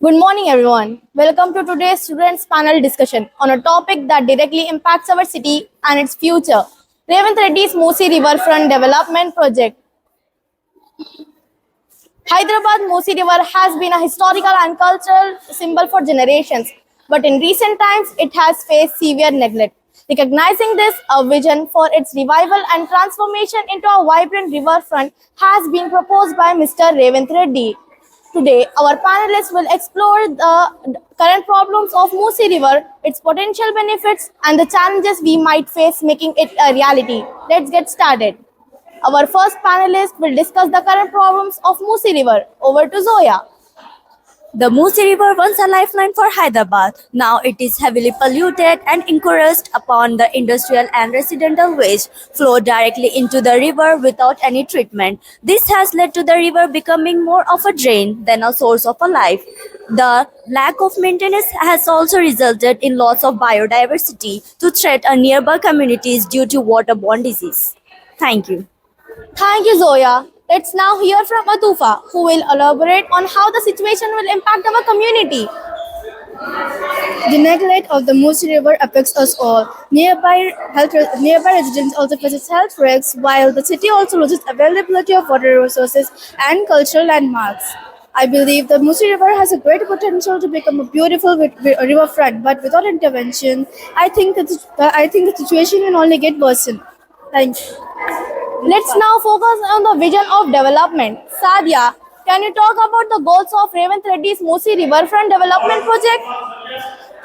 Good morning, everyone. Welcome to today's students' panel discussion on a topic that directly impacts our city and its future. Revant Reddy's Musi Riverfront Development Project. Hyderabad Musi River has been a historical and cultural symbol for generations, but in recent times it has faced severe neglect. Recognizing this, a vision for its revival and transformation into a vibrant riverfront has been proposed by Mr. Revant Reddy. Today, our panelists will explore the current problems of Musi River, its potential benefits, and the challenges we might face making it a reality. Let's get started. Our first panelist will discuss the current problems of Musi River. Over to Zoya. The Musi River once a lifeline for Hyderabad. Now it is heavily polluted and encouraged upon the industrial and residential waste flow directly into the river without any treatment. This has led to the river becoming more of a drain than a source of a life. The lack of maintenance has also resulted in loss of biodiversity to threat nearby communities due to waterborne disease. Thank you. Thank you, Zoya. Let's now hear from Atufa, who will elaborate on how the situation will impact our community. The neglect of the Musi River affects us all. Nearby residents also faces health risks, while the city also loses availability of water resources and cultural landmarks. I believe the Musi River has a great potential to become a beautiful riverfront, but without intervention, I think the situation will only get worsened. Thank you. Let's now focus on the vision of development. Sadia, can you talk about the goals of Revant Reddy's Musi Riverfront Development Project?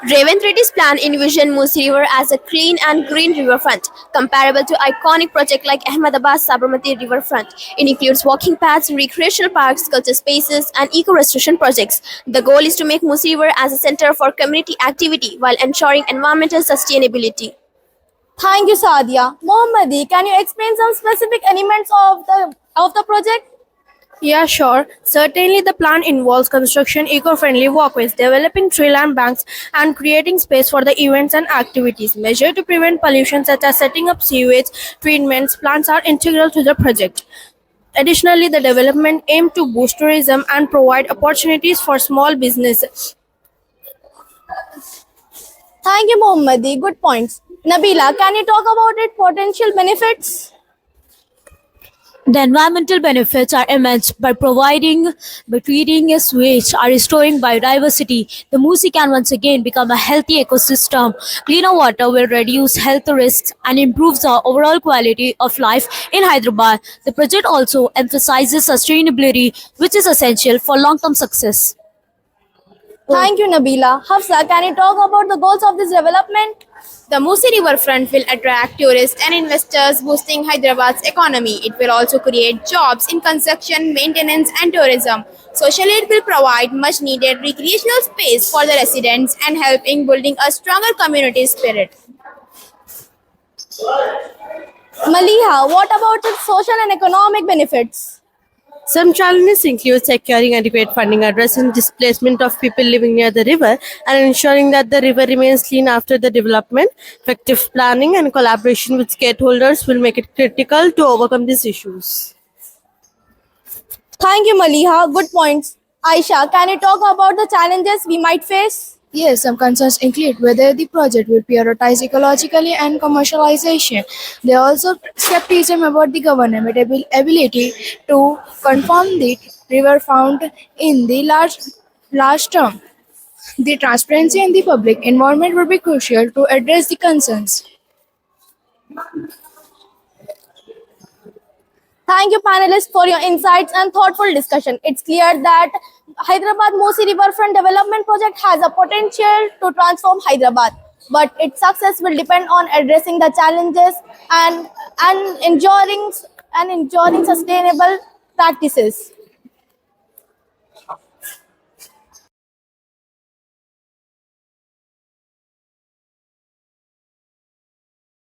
Revant Reddy's plan envisioned Musi River as a clean and green riverfront, comparable to iconic projects like Ahmedabad's Sabarmati Riverfront. It includes walking paths, recreational parks, culture spaces, and eco-restoration projects. The goal is to make Musi River as a center for community activity while ensuring environmental sustainability. Thank you, Sadia. Mohammadi, can you explain some specific elements of the project? Yeah, sure. Certainly, the plan involves construction eco-friendly walkways, developing tree land banks, and creating space for the events and activities. Measures to prevent pollution, such as setting up sewage treatments plants, are integral to the project. Additionally, the development aims to boost tourism and provide opportunities for small businesses. Thank you, Mohammadi. Good points. Nabila, can you talk about its potential benefits? The environmental benefits are immense by treating as waste are restoring biodiversity. The Musi can once again become a healthy ecosystem. Cleaner water will reduce health risks and improves the overall quality of life in Hyderabad. The project also emphasizes sustainability, which is essential for long-term success. Thank you, Nabila. Hafsa, can you talk about the goals of this development? The Musi Riverfront will attract tourists and investors, boosting Hyderabad's economy. It will also create jobs in construction, maintenance, and tourism. Socially, it will provide much needed recreational space for the residents and help in building a stronger community spirit. Maliha, what about its social and economic benefits? Some challenges include securing adequate funding, addressing displacement of people living near the river, and ensuring that the river remains clean after the development. Effective planning and collaboration with stakeholders will make it critical to overcome these issues. Thank you, Maliha. Good points. Aisha, can you talk about the challenges we might face? Yes, some concerns include whether the project will prioritize ecologically and commercialization. There are also skepticism about the government ability to confirm the river found in the large term. The transparency and the public involvement will be crucial to address the concerns. Thank you, panelists, for your insights and thoughtful discussion. It's clear that Hyderabad Musi Riverfront Development Project has a potential to transform Hyderabad, but its success will depend on addressing the challenges and ensuring sustainable practices.